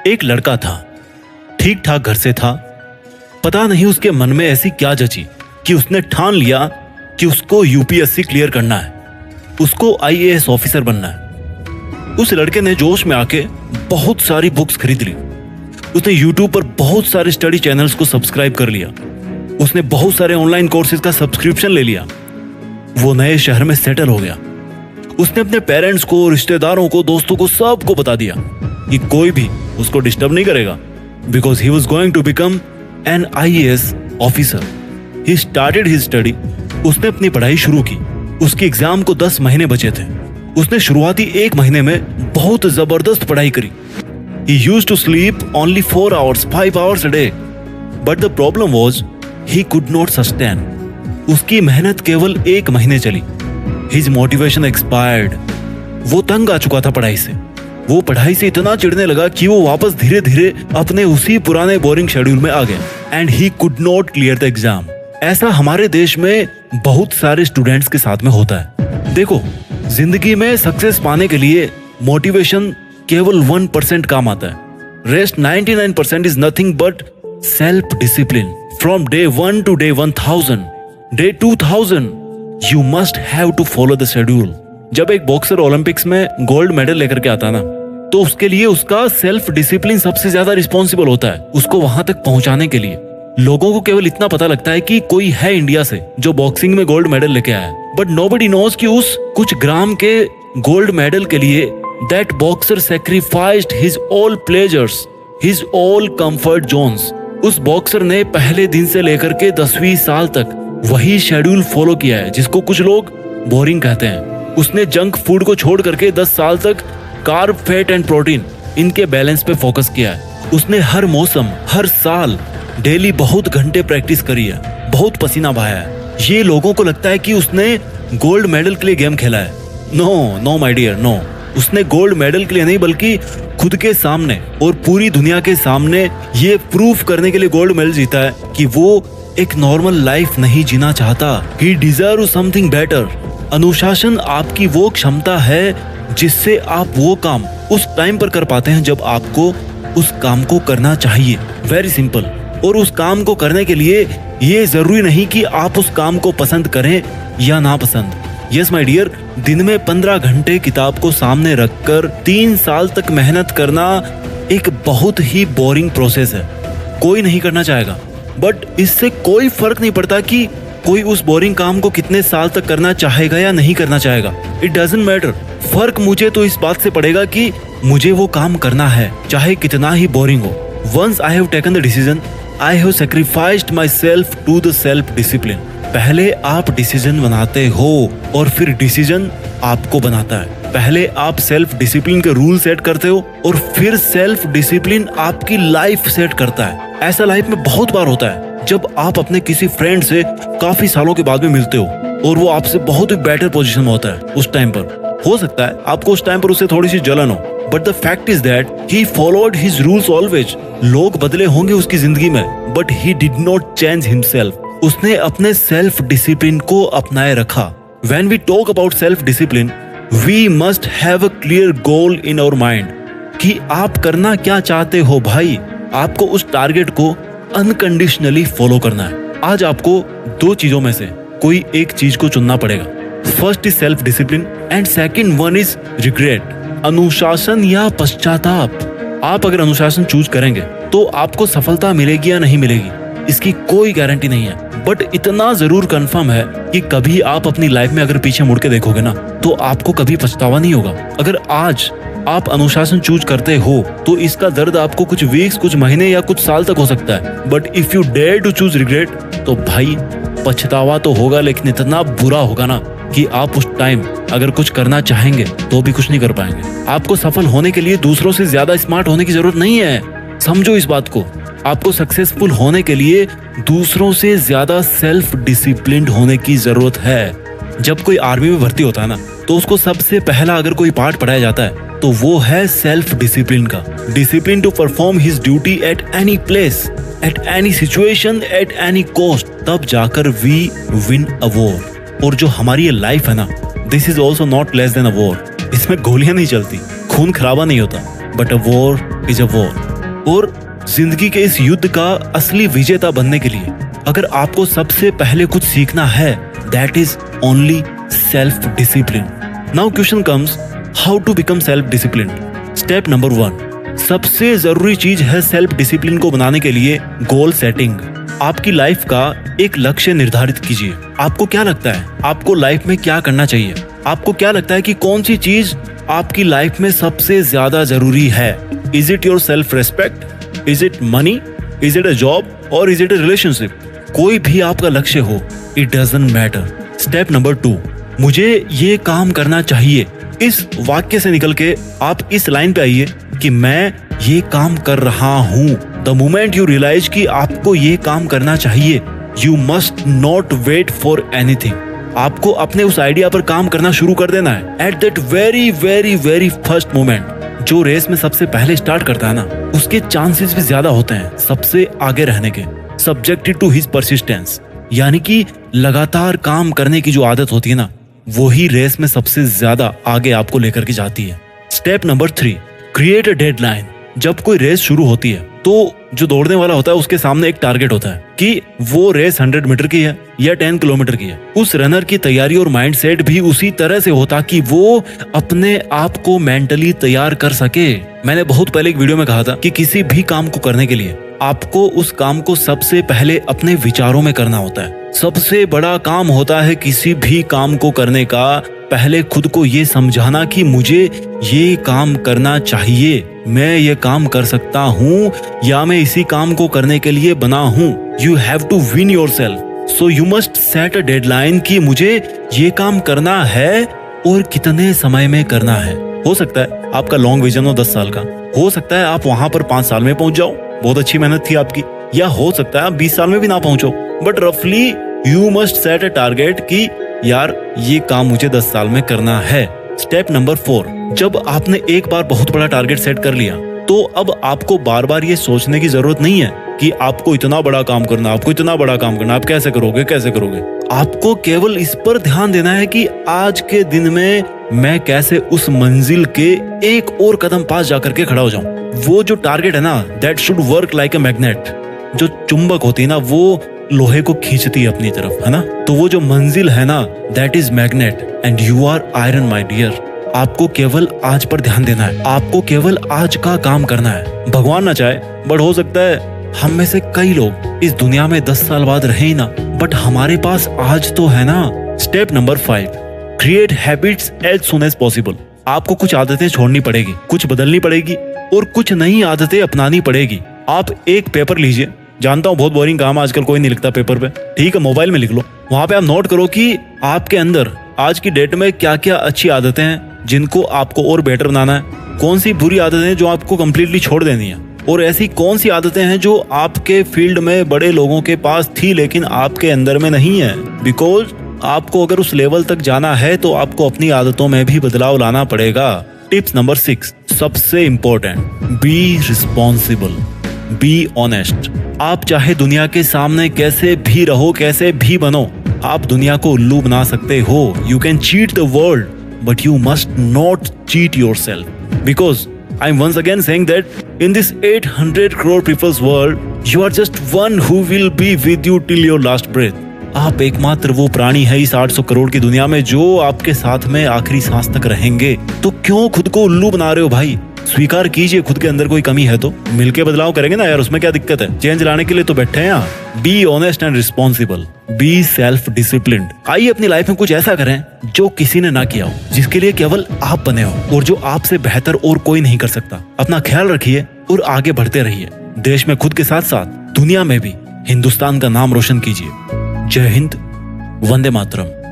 एक लड़का था, ठीक ठाक घर से था। पता नहीं उसके मन में ऐसी क्या जची कि उसने ठान लिया कि उसको यूपीएससी क्लियर करना है, उसको आईएएस ऑफिसर बनना है। उस लड़के ने जोश में आके बहुत सारी बुक्स खरीद ली। उसने यूट्यूब पर बहुत सारे स्टडी चैनल्स को सब्सक्राइब कर लिया। उसने बहुत सारे ऑनलाइन कोर्सेज का सब्सक्रिप्शन ले लिया। वो नए शहर में सेटल हो गया। उसने अपने पेरेंट्स को, रिश्तेदारों को, दोस्तों को, सबको बता दिया कि कोई भी उसको डिस्टर्ब नहीं करेगा, because he was going to become an IAS officer. He started his study. उसने अपनी पढ़ाई शुरू की। उसके एग्जाम को 10 महीने बचे थे। उसने शुरुआती 1 महीने में बहुत जबरदस्त पढ़ाई करी। He used to sleep only 4 hours, 5 hours a day. But the problem was, he could not sustain. उसकी मेहनत केवल 1 महीने चली। His motivation expired. वो तंग आ चुका था पढ़ाई से। वो पढ़ाई से इतना चिढ़ने लगा कि वो वापस धीरे धीरे अपने उसी पुराने बोरिंग शेड्यूल में आ गया। And he could not clear the exam. ऐसा हमारे देश में बहुत सारे स्टूडेंट्स के साथ में होता है। देखो, जिंदगी में सक्सेस पाने के लिए मोटिवेशन केवल 1% काम आता है। Rest 99% is nothing but self discipline. From day 1 to day 1000, day 2000 you must have to follow the schedule. जब एक बॉक्सर ओलंपिक्स में गोल्ड मेडल लेकर के आता ना, तो उसके लिए उसका सेल्फ डिसिप्लिन सबसे ज्यादा रिस्पॉन्सिबल होता है उसको वहां तक पहुंचाने के लिए। लोगों को केवल इतना पता लगता है कि कोई है इंडिया से जो बॉक्सिंग में गोल्ड मेडल लेके आया है, बट नोबडी नोज कि उस कुछ ग्राम के गोल्ड मेडल के लिए that boxer sacrificed his all pleasures, his all comfort zones. उस बॉक्सर ने पहले दिन से लेकर के 10वीं साल तक वही शेड्यूल फॉलो किया है जिसको कुछ लोग बोरिंग कहते हैं। उसने जंक फूड को छोड़ करके 10 साल तक कार्ब, फैट एंड प्रोटीन इनके बैलेंस पे फोकस किया है। उसने हर मौसम, हर साल डेली बहुत घंटे प्रैक्टिस करी है, बहुत पसीना बहाया है। ये लोगों को लगता है कि उसने गोल्ड मेडल के लिए गेम खेला है। No my dear, no. उसने गोल्ड मेडल के लिए नहीं, बल्कि खुद के सामने और पूरी दुनिया के सामने ये प्रूफ करने के लिए गोल्ड मेडल जीता है कि वो एक नॉर्मल लाइफ नहीं जीना चाहता। He deserve something better. अनुशासन आपकी वो क्षमता है जिससे आप वो काम उस टाइम पर कर पाते हैं जब आपको उस काम को करना चाहिए। Very simple. और उस काम को करने के लिए ये जरूरी नहीं कि आप उस काम को पसंद करें या ना पसंद। यस माय डियर, दिन में 15 घंटे किताब को सामने रखकर 3 साल तक मेहनत करना एक बहुत ही बोरिंग प्रोसेस है। कोई नहीं करना चाहेगा, बट इससे कोई फर्क नहीं पड़ता कि कोई उस बोरिंग काम को कितने साल तक करना चाहेगा या नहीं करना चाहेगा। It doesn't matter. फर्क मुझे तो इस बात से पड़ेगा कि मुझे वो काम करना है, चाहे कितना ही बोरिंग हो। Once I have taken the decision, I have sacrificed my self to the self discipline. पहले आप डिसीजन बनाते हो और फिर डिसीजन आपको बनाता है। पहले आप सेल्फ डिसिप्लिन के रूल सेट करते हो और फिर सेल्फ डिसिप्लिन आपकी लाइफ सेट करता है। ऐसा लाइफ में बहुत बार होता है जब आप अपने किसी फ्रेंड से काफी सालों के बाद में मिलते हो और वो आपसे बहुत ही बेटर पोजीशन में होता है। उस टाइम पर हो सकता है आपको उस टाइम पर उससे थोड़ी सी जलन हो, but the fact is that he followed his rules always. लोग बदले होंगे उसकी जिंदगी में, but he did not change himself. उसने अपने सेल्फ डिसिप्लिन को अपनाए रखा। When we talk about self discipline, we must have a clear goal in our mind कि आप करना क्या चाहते हो भाई। आपको उस टारगेट को अनकंडीशनली फॉलो करना है। आज आपको 2 चीजों में से कोई एक चीज को चुनना पड़ेगा। First is self discipline and second one is regret, अनुशासन या पश्चाताप। आप अगर अनुशासन चूज करेंगे तो आपको सफलता मिलेगी या नहीं मिलेगी इसकी कोई गारंटी नहीं है, बट इतना जरूर कंफर्म है कि कभी आप अपनी लाइफ में अगर पीछे मुड़ के देखोगे ना, तो आपको कभी पछतावा नहीं होगा। अगर आज आप अनुशासन चूज करते हो तो इसका दर्द आपको कुछ वीक्स, कुछ महीने या कुछ साल तक हो सकता है, but if you dare to choose regret, तो भाई पछतावा तो होगा, लेकिन इतना बुरा होगा ना कि आप उस टाइम अगर कुछ करना चाहेंगे तो भी कुछ नहीं कर पाएंगे। आपको सफल होने के लिए दूसरों से ज्यादा स्मार्ट होने की जरूरत नहीं है। समझो इस बात को। आपको सक्सेसफुल होने के लिए दूसरों से ज्यादा सेल्फ डिसिप्लिन्ड होने की जरूरत है। जब कोई आर्मी में भर्ती होता है ना, तो उसको सबसे पहला अगर कोई पार्ट पढ़ाया जाता है तो वो है सेल्फ डिसिप्लिन का। Discipline to perform his duty at any place, at any situation, at any cost. तब जाकर वी विन अ वॉर। और जो हमारी ये लाइफ है ना, this is also not less than a war. इसमें गोलियां नहीं चलती, खून खराबा नहीं होता, but a war is a war. और जिंदगी के इस युद्ध का असली विजेता बनने के लिए अगर आपको सबसे पहले कुछ सीखना है, that is only self discipline. Now question comes, how to become self discipline. Step number 1, सबसे जरूरी चीज है सेल्फ डिसिप्लिन को बनाने के लिए गोल सेटिंग। आपकी लाइफ का एक लक्ष्य निर्धारित कीजिए। आपको क्या लगता है आपको लाइफ में क्या करना चाहिए? आपको क्या लगता है कि कौन सी चीज आपकी लाइफ में सबसे ज्यादा जरूरी है? Is it your self respect? Is it money? Is it a job? और इज इट अ रिलेशनशिप? कोई भी आपका लक्ष्य हो, it doesn't matter. Step number 2, मुझे ये काम करना चाहिए। इस वाक्य से निकल के आप इस लाइन पे आइए कि मैं ये काम कर रहा हूं। द मोमेंट यू रियलाइज कि आपको ये काम करना चाहिए, you must not wait for anything. आपको अपने उस आइडिया पर काम करना शुरू कर देना है at that very very very first moment. जो रेस में सबसे पहले स्टार्ट करता है ना, उसके चांसेस भी ज्यादा होते हैं सबसे आगे रहने के, सब्जेक्टेड टू हिज परसिस्टेंस। यानी कि लगातार काम करने की जो आदत होती है ना, वही रेस में सबसे ज्यादा आगे आपको लेकर के जाती है। Step number 3, create a deadline. जब कोई रेस शुरू होती है तो जो दौड़ने वाला होता है उसके सामने एक टारगेट होता है कि वो रेस 100 मीटर की है या 10 किलोमीटर की है। उस रनर की तैयारी और माइंडसेट भी उसी तरह से होता कि वो अपने आप को मेंटली तैयार कर सके। मैंने बहुत पहले एक वीडियो में कहा था कि किसी भी काम को करने के लिए आपको उस काम को सबसे पहले अपने विचारों में करना होता है। सबसे बड़ा काम होता है किसी भी काम को करने का पहले खुद को ये समझाना कि मुझे ये काम करना चाहिए, मैं ये काम कर सकता हूँ या मैं इसी काम को करने के लिए बना हूँ। You have to win yourself, so you must set a deadline कि मुझे ये काम करना है और कितने समय में करना है। हो सकता है आपका लॉन्ग विजन हो 10 साल का, हो सकता है आप वहां पर 5 साल में पहुंच जाओ, बहुत अच्छी मेहनत थी आपकी, या हो सकता है आप 20 साल में भी ना पहुंचो, बट रफली you must set a target कि यार ये काम मुझे 10 साल में करना है। स्टेप नंबर 4, जब आपने एक बार बहुत बड़ा टारगेट सेट कर लिया तो अब आपको बार बार ये सोचने की जरूरत नहीं है कि आपको इतना बड़ा काम करना, आपको इतना बड़ा काम करना, आप कैसे करोगे कैसे करोगे। आपको केवल इस पर ध्यान देना है कि आज के दिन में मैं कैसे उस मंजिल के एक और कदम पास जाकर के खड़ा हो जाऊं। वो जो टारगेट है ना, that should work like a magnet. जो चुंबक होती है ना, वो लोहे को खींचती है अपनी तरफ, है ना। तो वो जो मंजिल है ना, that is magnet and you are iron my dear. आपको केवल आज पर ध्यान देना है, आपको केवल आज का काम करना है। भगवान ना चाहे, बट हो सकता है हम में से कई लोग इस दुनिया में 10 साल बाद रहे ही ना, बट हमारे पास आज तो है ना। Step number 5, create habits as soon as possible. आपको कुछ आदतें छोड़नी पड़ेगी, कुछ बदलनी पड़ेगी और कुछ नई आदतें अपनानी पड़ेगी। आप एक पेपर लीजिए, जानता हूँ बहुत बोरिंग काम आजकल कोई नहीं लिखता पेपर पे, ठीक है मोबाइल में लिख लो। वहां पे आप नोट करो कि आपके अंदर आज की डेट में क्या क्या अच्छी आदतें हैं जिनको आपको और बेटर बनाना है, कौन सी बुरी आदतें हैं जो आपको कम्प्लीटली छोड़ देनी है, और ऐसी कौन सी आदतें हैं जो आपके फील्ड में बड़े लोगों के पास थी लेकिन आपके अंदर में नहीं है। बिकॉज आपको अगर उस लेवल तक जाना है तो आपको अपनी आदतों में भी बदलाव लाना पड़ेगा। टिप्स नंबर 6, सबसे important, be responsible, be honest. आप चाहे दुनिया के सामने कैसे भी रहो, कैसे भी बनो, आप दुनिया को उल्लू बना सकते हो। You can cheat the world but you must not cheat yourself, because I'm once again saying that in this 800 crore people's world, you are just one who will be with you till your last breath. आप एकमात्र वो प्राणी है इस 800 करोड़ की दुनिया में जो आपके साथ में आखिरी सांस तक रहेंगे। तो क्यों खुद को उल्लू बना रहे हो भाई? स्वीकार कीजिए खुद के अंदर कोई कमी है तो मिलके बदलाव करेंगे ना यार, उसमें क्या दिक्कत है? चेंज लाने के लिए तो बैठे हैं यहाँ। Be honest and responsible, be self disciplined. आइए अपनी लाइफ में कुछ ऐसा करें जो किसी ने ना किया हो, जिसके लिए केवल आप बने हो और जो आपसे बेहतर और कोई नहीं कर सकता। अपना ख्याल रखिए और आगे बढ़ते रहिए। देश में खुद के साथ साथ दुनिया में भी हिंदुस्तान का नाम रोशन कीजिए। जय हिंद, वंदे मातरम।